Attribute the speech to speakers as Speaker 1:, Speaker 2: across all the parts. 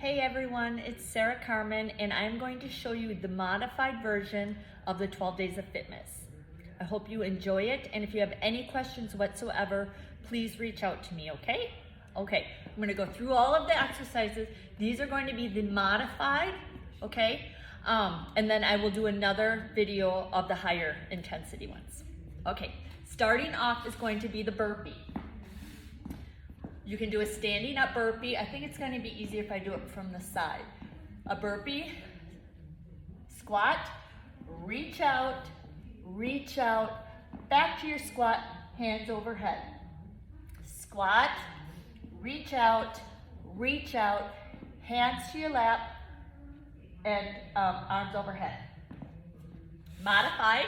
Speaker 1: Hey everyone, it's Sarah Carmen and I'm going to show you the modified version of the 12 Days of Fitmas. I hope you enjoy it, and if you have any questions whatsoever, please reach out to me, okay? Okay, I'm going to go through all of the exercises. These are going to be the modified, okay? And then I will do another video of the higher intensity ones. Okay, starting off is going to be the burpee. You can do a standing up burpee. I think it's going to be easier if I do it from the side. A burpee, squat, reach out, back to your squat, hands overhead. Squat, reach out, hands to your lap, and arms overhead. Modified.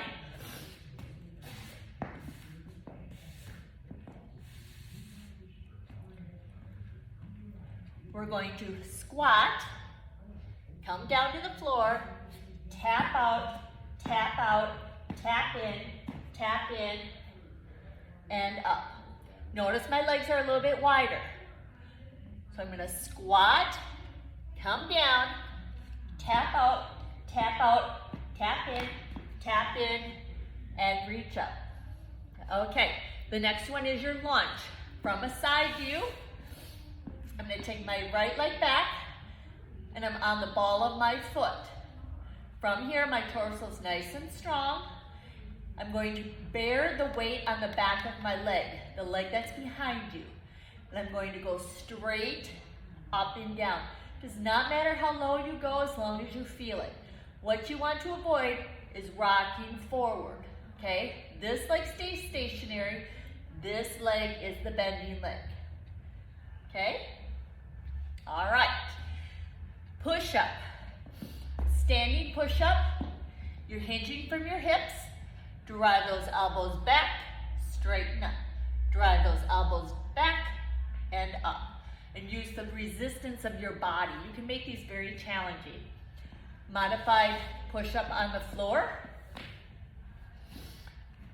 Speaker 1: We're going to squat, come down to the floor, tap out, tap in, and up. Notice my legs are a little bit wider. So I'm going to squat, come down, tap out, tap in, and reach up. Okay, the next one is your lunge. From a side view, I'm going to take my right leg back, and I'm on the ball of my foot. From here, my torso is nice and strong. I'm going to bear the weight on the back of my leg, the leg that's behind you. And I'm going to go straight up and down. Does not matter how low you go as long as you feel it. What you want to avoid is rocking forward, okay? This leg stays stationary. This leg is the bending leg, okay? All right, push up. Standing push up, you're hinging from your hips. Drive those elbows back, straighten up. Drive those elbows back and up. And use the resistance of your body. You can make these very challenging. Modified push up on the floor.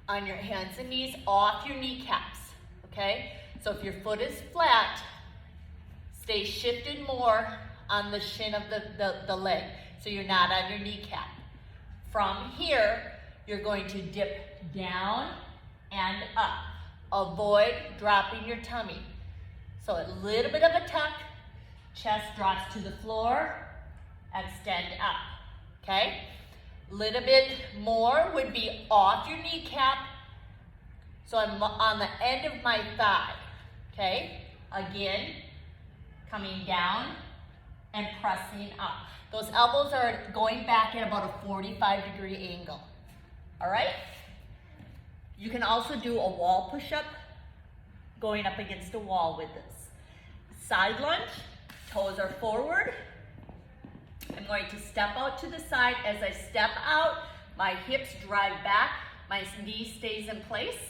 Speaker 1: On your hands and knees, off your kneecaps, okay? So if your foot is flat, stay shifted more on the shin of the leg, so you're not on your kneecap. From here, you're going to dip down and up. Avoid dropping your tummy. So a little bit of a tuck, chest drops to the floor, extend up, okay? Little bit more would be off your kneecap, so I'm on the end of my thigh, okay? Again, coming down and pressing up. Those elbows are going back at about a 45-degree angle, all right? You can also do a wall push-up, going up against a wall with this. Side lunge, toes are forward. I'm going to step out to the side. As I step out, my hips drive back, my knee stays in place.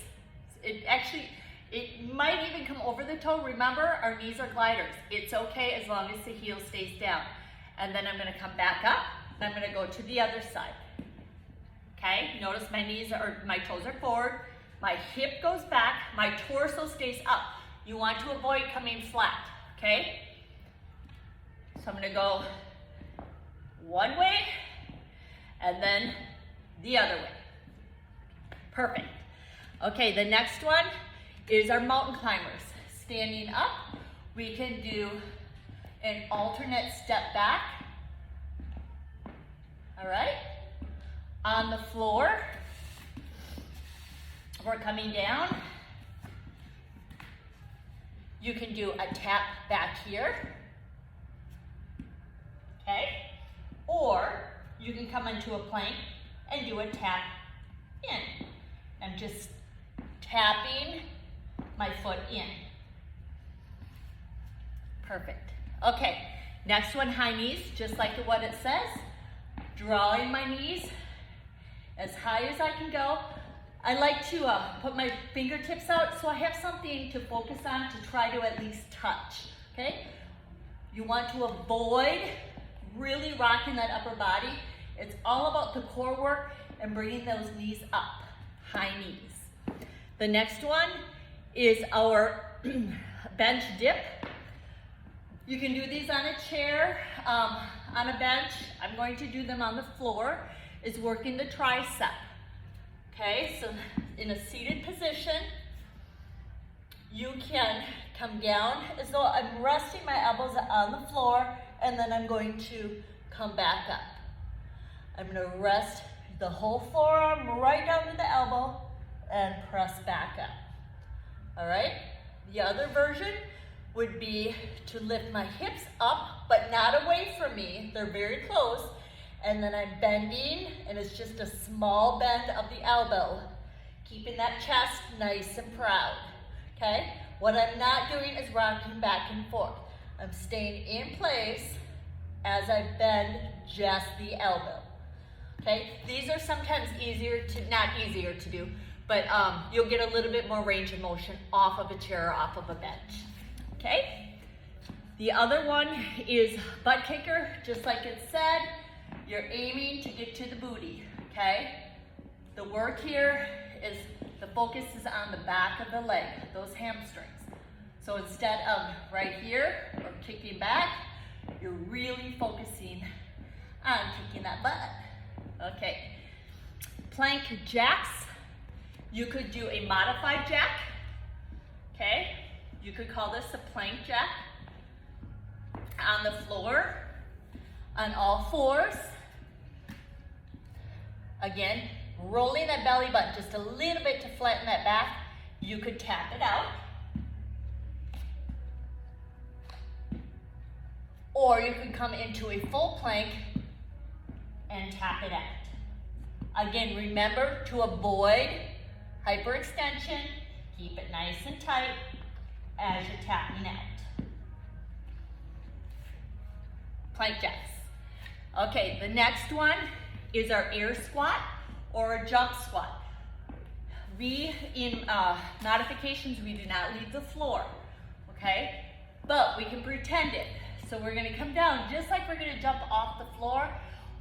Speaker 1: It might even come over the toe. Remember, our knees are gliders. It's okay as long as the heel stays down. And then I'm gonna come back up, and I'm gonna go to the other side. Okay, notice my toes are forward, my hip goes back, my torso stays up. You want to avoid coming flat, okay? So I'm gonna go one way, and then the other way. Perfect. Okay, the next one is our mountain climbers. Standing up, we can do an alternate step back. All right? On the floor, we're coming down. You can do a tap back here. Okay? Or you can come into a plank and do a tap in. I'm just tapping my foot in. Perfect. Okay, next one, high knees, just like what it says. Drawing my knees as high as I can go. I like to put my fingertips out so I have something to focus on to try to at least touch, okay? You want to avoid really rocking that upper body. It's all about the core work and bringing those knees up, high knees. The next one is our bench dip. You can do these on a chair, on a bench. I'm going to do them on the floor. Is working the tricep. Okay, so in a seated position, you can come down as though I'm resting my elbows on the floor, and then I'm going to come back up. I'm going to rest the whole forearm right down to the elbow and press back up. All right, the other version would be to lift my hips up, but not away from me. They're very close. And then I'm bending, and it's just a small bend of the elbow, keeping that chest nice and proud, okay? What I'm not doing is rocking back and forth. I'm staying in place as I bend just the elbow, okay? These are sometimes not easier to do, but you'll get a little bit more range of motion off of a chair or off of a bench, okay? The other one is butt kicker, just like it said. You're aiming to get to the booty, okay? The work here is, the focus is on the back of the leg, those hamstrings. So instead of right here or kicking back, you're really focusing on kicking that butt. Okay. Plank jacks. You could do a modified jack, okay? You could call this a plank jack. On the floor, on all fours. Again, rolling that belly button just a little bit to flatten that back. You could tap it out. Or you could come into a full plank and tap it out. Again, remember to avoid hyperextension. Keep it nice and tight as you're tapping out. Plank jacks. Okay, the next one is our air squat or a jump squat. We, in modifications, we do not leave the floor, okay? But we can pretend it. So we're gonna come down just like we're gonna jump off the floor,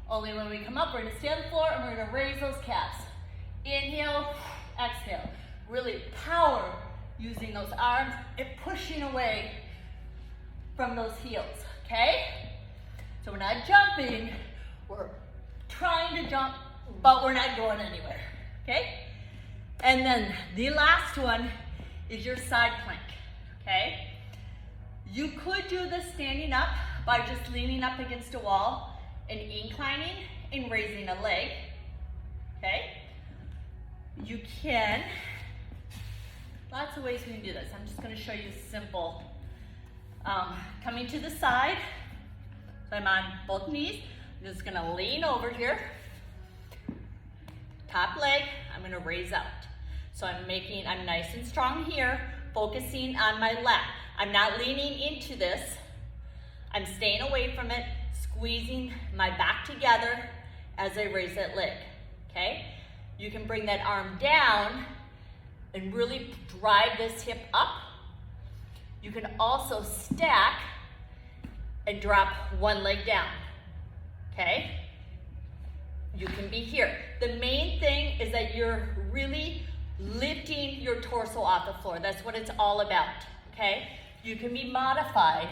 Speaker 1: only when we come up, we're gonna stay on the floor and we're gonna raise those calves. Inhale, exhale. Really power using those arms and pushing away from those heels, okay? So we're not jumping, we're trying to jump, but we're not going anywhere, okay? And then the last one is your side plank, okay? You could do this standing up by just leaning up against a wall and inclining and raising a leg, okay? You can, lots of ways we can do this. I'm just gonna show you simple. Coming to the side, so I'm on both knees. I'm just gonna lean over here. Top leg, I'm gonna raise out. So I'm nice and strong here, focusing on my lat. I'm not leaning into this. I'm staying away from it, squeezing my back together as I raise that leg, okay? You can bring that arm down and really drive this hip up. You can also stack and drop one leg down, okay? You can be here. The main thing is that you're really lifting your torso off the floor. That's what it's all about, okay? You can be modified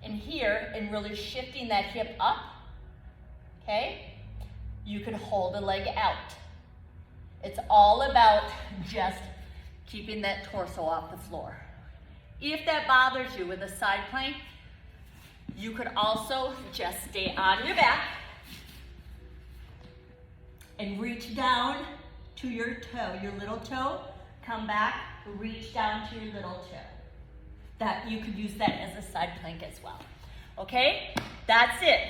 Speaker 1: in here and really shifting that hip up, okay? You can hold a leg out. It's all about just keeping that torso off the floor. If that bothers you with a side plank, you could also just stay on your back and reach down to your toe, your little toe, come back, reach down to your little toe. That you could use that as a side plank as well. Okay, that's it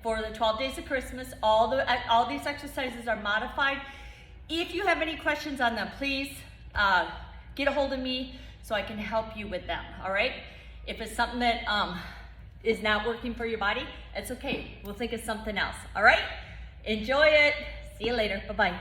Speaker 1: for the 12 days of Christmas. All these exercises are modified. If you have any questions on them, please get a hold of me so I can help you with them, all right? If it's something that is not working for your body, it's okay. We'll think of something else, all right? Enjoy it. See you later. Bye-bye.